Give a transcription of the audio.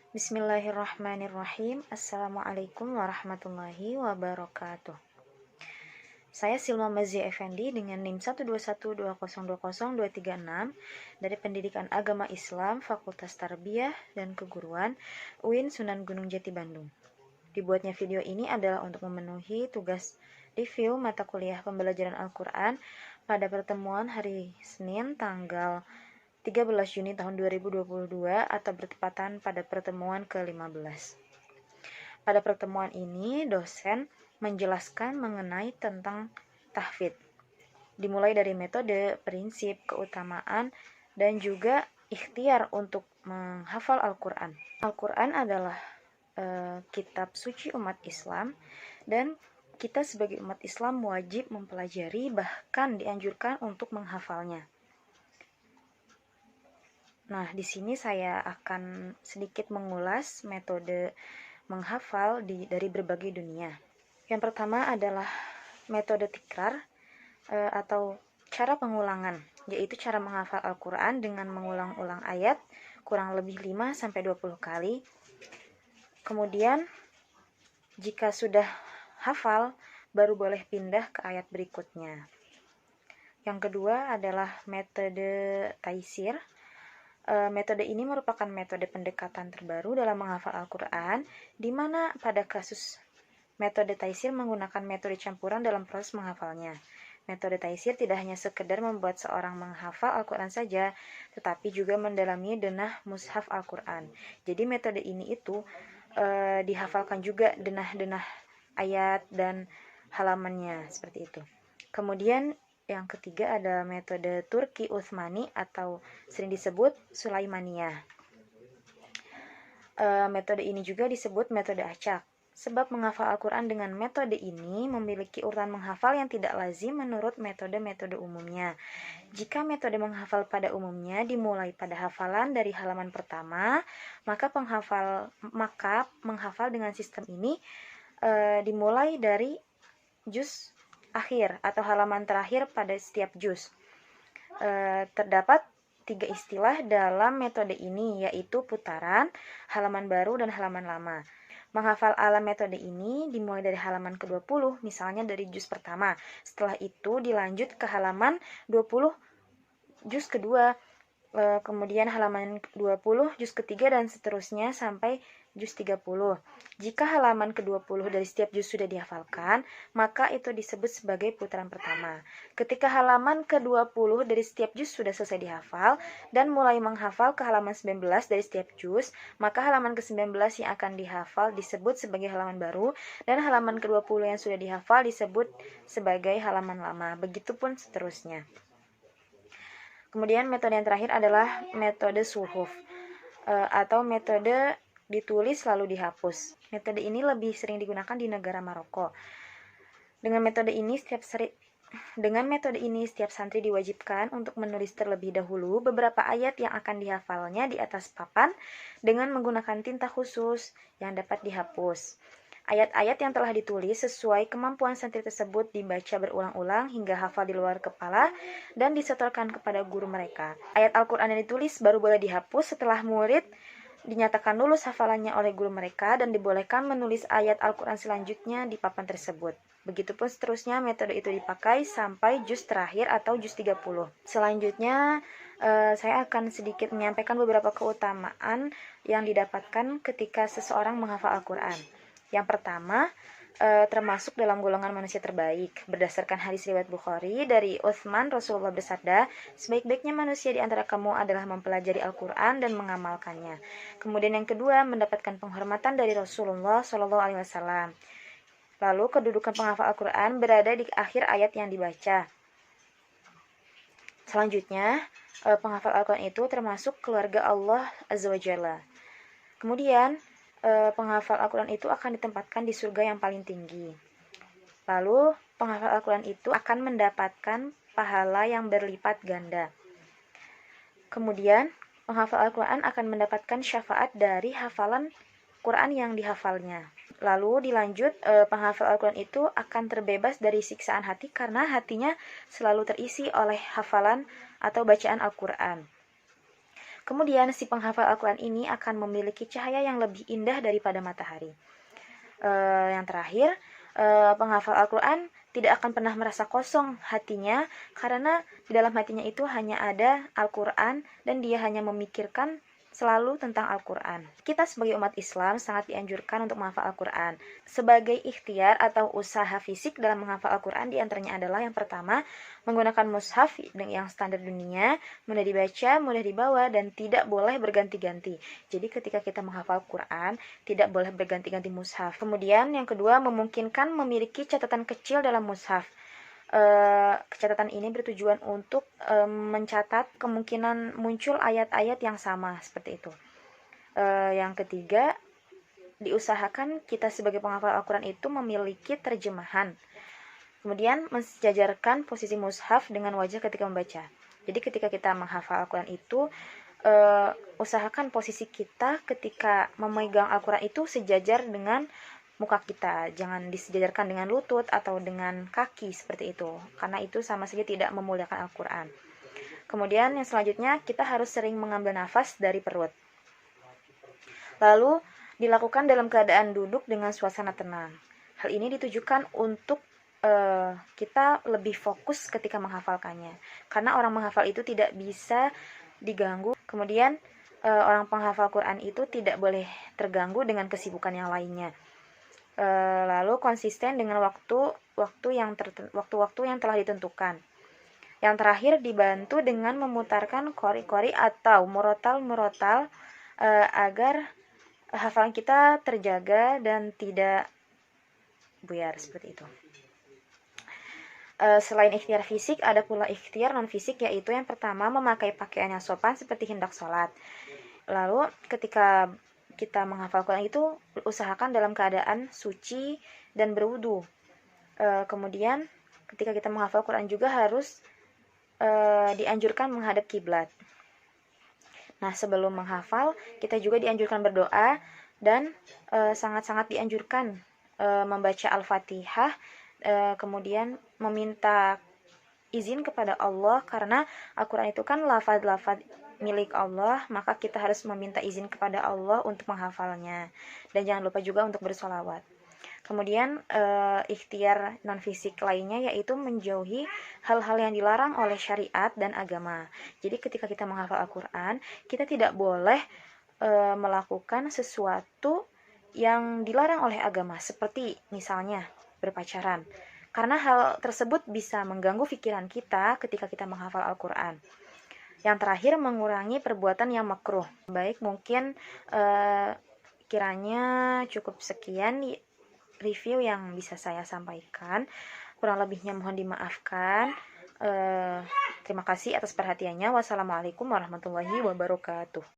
Bismillahirrahmanirrahim. Assalamualaikum warahmatullahi wabarakatuh. Saya Silma Mazia Effendi dengan NIM 12120202366 dari Pendidikan Agama Islam Fakultas Tarbiyah dan Keguruan UIN Sunan Gunung Jati Bandung. Dibuatnya video ini adalah untuk memenuhi tugas review mata kuliah pembelajaran Al-Quran pada pertemuan hari Senin tanggal 13 Juni tahun 2022 atau bertepatan pada pertemuan ke-15. Pada pertemuan ini, dosen menjelaskan mengenai tentang tahfidz. Dimulai dari metode, prinsip, keutamaan, dan juga ikhtiar untuk menghafal Al-Quran. Al-Quran adalah kitab suci umat Islam dan kita sebagai umat Islam wajib mempelajari, bahkan dianjurkan untuk menghafalnya. Nah, di sini saya akan sedikit mengulas metode menghafal dari berbagai dunia. Yang pertama adalah metode tikrar atau cara pengulangan, yaitu cara menghafal Al-Quran dengan mengulang-ulang ayat kurang lebih 5-20 kali. Kemudian, jika sudah hafal, baru boleh pindah ke ayat berikutnya. Yang kedua adalah metode taisir. Metode ini merupakan metode pendekatan terbaru dalam menghafal Al-Quran, di mana pada kasus metode taisir menggunakan metode campuran dalam proses menghafalnya. Metode taisir tidak hanya sekedar membuat seorang menghafal Al-Quran saja, tetapi juga mendalami denah mushaf Al-Quran. Jadi metode ini itu dihafalkan juga denah-denah ayat dan halamannya, seperti itu. Kemudian yang ketiga ada metode Turki Utsmani atau sering disebut Sulaimaniyah. Metode ini juga disebut metode acak. Sebab menghafal Al-Quran dengan metode ini memiliki urutan menghafal yang tidak lazim menurut metode-metode umumnya. Jika metode menghafal pada umumnya dimulai pada hafalan dari halaman pertama, maka menghafal dengan sistem ini dimulai dari juz akhir atau halaman terakhir pada setiap juz. Terdapat 3 istilah dalam metode ini, yaitu putaran, halaman baru, dan halaman lama. Menghafal ala metode ini dimulai dari halaman ke-20, misalnya dari juz pertama. Setelah itu dilanjut ke halaman 20 juz kedua, kemudian halaman 20 juz ketiga, dan seterusnya sampai juz 30. Jika halaman ke-20 dari setiap juz sudah dihafalkan, maka itu disebut sebagai putaran pertama. Ketika halaman ke-20 dari setiap juz sudah selesai dihafal dan mulai menghafal ke halaman 19 dari setiap juz, maka halaman ke-19 yang akan dihafal disebut sebagai halaman baru, dan halaman ke-20 yang sudah dihafal disebut sebagai halaman lama. Begitupun seterusnya. Kemudian metode yang terakhir adalah metode suhuf atau metode ditulis lalu dihapus. Metode ini lebih sering digunakan di negara Maroko. Dengan metode ini setiap santri diwajibkan untuk menulis terlebih dahulu beberapa ayat yang akan dihafalnya di atas papan dengan menggunakan tinta khusus yang dapat dihapus. Ayat-ayat yang telah ditulis sesuai kemampuan santri tersebut dibaca berulang-ulang hingga hafal di luar kepala dan disetorkan kepada guru mereka. Ayat Al-Quran yang ditulis baru boleh dihapus setelah murid dinyatakan lulus hafalannya oleh guru mereka dan dibolehkan menulis ayat Al-Quran selanjutnya di papan tersebut. Begitupun seterusnya metode itu dipakai sampai juz terakhir atau juz 30. Selanjutnya saya akan sedikit menyampaikan beberapa keutamaan yang didapatkan ketika seseorang menghafal Al-Quran. Yang pertama, termasuk dalam golongan manusia terbaik. Berdasarkan hadis riwayat Bukhari dari Utsman, Rasulullah bersabda, sebaik-baiknya manusia di antara kamu adalah mempelajari Al-Quran dan mengamalkannya. Kemudian yang kedua, mendapatkan penghormatan dari Rasulullah SAW. Lalu kedudukan penghafal Al-Quran berada di akhir ayat yang dibaca. Selanjutnya, penghafal Al-Quran itu termasuk keluarga Allah Azza wa Jalla. Kemudian, penghafal Al-Quran itu akan ditempatkan di surga yang paling tinggi. Lalu, penghafal Al-Quran itu akan mendapatkan pahala yang berlipat ganda. Kemudian, penghafal Al-Quran akan mendapatkan syafaat dari hafalan Quran yang dihafalnya. Lalu dilanjut, penghafal Al-Quran itu akan terbebas dari siksaan hati karena hatinya selalu terisi oleh hafalan atau bacaan Al-Quran. Kemudian si penghafal Al-Quran ini akan memiliki cahaya yang lebih indah daripada matahari. Yang terakhir, penghafal Al-Quran tidak akan pernah merasa kosong hatinya, karena di dalam hatinya itu hanya ada Al-Quran dan dia hanya memikirkan selalu tentang Al-Quran. Kita sebagai umat Islam sangat dianjurkan untuk menghafal Al-Quran. Sebagai ikhtiar atau usaha fisik dalam menghafal Al-Quran diantaranya adalah yang pertama, menggunakan mushaf yang standar dunia, mudah dibaca, mudah dibawa, dan tidak boleh berganti-ganti. Jadi ketika kita menghafal Al-Quran, tidak boleh berganti-ganti mushaf. Kemudian yang kedua, memungkinkan memiliki catatan kecil dalam mushaf. Catatan ini bertujuan untuk mencatat kemungkinan muncul ayat-ayat yang sama seperti itu. Yang ketiga, diusahakan kita sebagai penghafal Al-Quran itu memiliki terjemahan. Kemudian mensejajarkan posisi mushaf dengan wajah ketika membaca. Jadi ketika kita menghafal Al-Quran itu, usahakan posisi kita ketika memegang Al-Quran itu sejajar dengan muka kita, jangan disejajarkan dengan lutut atau dengan kaki seperti itu, karena itu sama saja tidak memuliakan Al-Quran. Kemudian yang selanjutnya, kita harus sering mengambil nafas dari perut. Lalu dilakukan dalam keadaan duduk dengan suasana tenang. Hal ini ditujukan untuk kita lebih fokus ketika menghafalkannya, karena orang menghafal itu tidak bisa diganggu. Kemudian orang penghafal Quran itu tidak boleh terganggu dengan kesibukan yang lainnya. Lalu konsisten dengan waktu yang telah ditentukan. Yang terakhir, dibantu dengan memutarkan kori-kori atau murotal agar hafalan kita terjaga dan tidak buyar seperti itu. Selain ikhtiar fisik, ada pula ikhtiar non fisik, yaitu yang pertama, memakai pakaian yang sopan seperti hendak sholat. Lalu ketika kita menghafal Quran itu, usahakan dalam keadaan suci dan berwudu. Kemudian ketika kita menghafal Quran juga harus dianjurkan menghadap kiblat. Nah, sebelum menghafal kita juga dianjurkan berdoa, dan sangat-sangat dianjurkan membaca Al-Fatihah, kemudian meminta izin kepada Allah, karena Al-Quran itu kan lafaz-lafaz milik Allah, maka kita harus meminta izin kepada Allah untuk menghafalnya. Dan jangan lupa juga untuk bersolawat. Kemudian ikhtiar non fisik lainnya yaitu menjauhi hal-hal yang dilarang oleh syariat dan agama. Jadi ketika kita menghafal Al-Quran, kita tidak boleh melakukan sesuatu yang dilarang oleh agama, seperti misalnya berpacaran, karena hal tersebut bisa mengganggu pikiran kita ketika kita menghafal Al-Quran. Yang terakhir, mengurangi perbuatan yang makruh. Baik, mungkin kiranya cukup sekian review yang bisa saya sampaikan. Kurang lebihnya mohon dimaafkan. Terima kasih atas perhatiannya. Wassalamualaikum warahmatullahi wabarakatuh.